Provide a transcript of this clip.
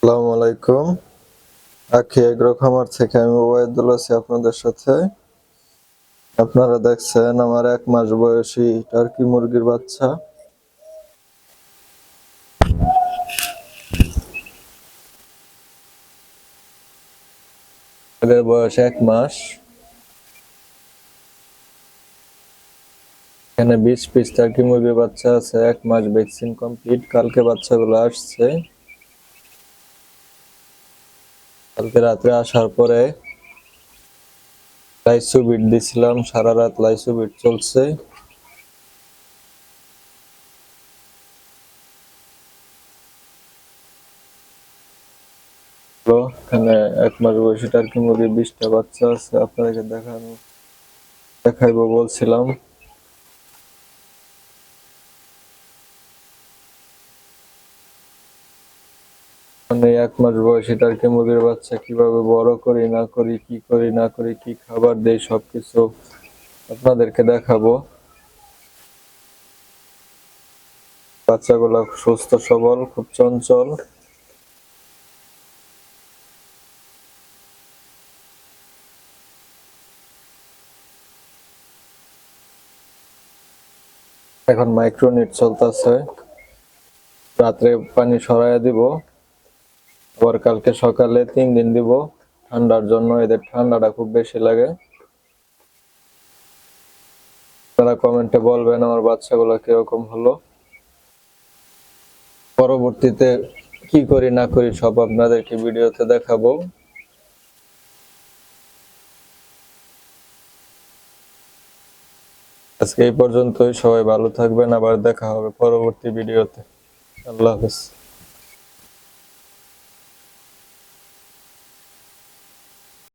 আসসালামু আলাইকুম। আখি এগ্রো খামার থেকে আমি ওবায়দুল আছি আপনাদের সাথে। আপনারা দেখছেন আমার 1 মাস বয়সী টার্কি মুরগির বাচ্চা। এদের বয়স 1 মাস। এখানে 20 পিস টার্কি মুরগির বাচ্চা আছে। 1 মাস ভ্যাকসিন কমপ্লিট। কালকে বাচ্চাগুলো আসছে। কালকে রাত্রে আসার পরে লাইসোবিট দিছিলাম, সারা রাত লাইসোবিট চলছে। এখানে 1 মাস বয়সী টার্কি মুরগির 20টা বাচ্চা আছে। আপনাদেরকে দেখাইবো বলছিলাম। মানে 1 মাস বয়সী টার্কি মুরগির বাচ্চা কিভাবে বড় করি না করি, কি করি না করি, কি খাবার দেই, সবকিছু আপনাদেরকে দেখাবো। বাচ্চাগুলো সুস্থ সবল, খুব চঞ্চল। এখন মাইক্রোনিট চলতেছে। রাত্রে পানি সরাইয়া দিব, আবার কালকে সকালে 3 দিন দিব ঠান্ডার জন্য। এদের ঠান্ডাটা খুব বেশি লাগে। তারা কমেন্টে বলবেন আমার বাচ্চাগুলো কিরকম হলো। পরবর্তীতে কি করি না করি সব আপনাদেরকে ভিডিওতে দেখাবো। আজকে এই পর্যন্তই। সবাই ভালো থাকবেন, আবার দেখা হবে পরবর্তী ভিডিওতে। আল্লাহ হাফেজ।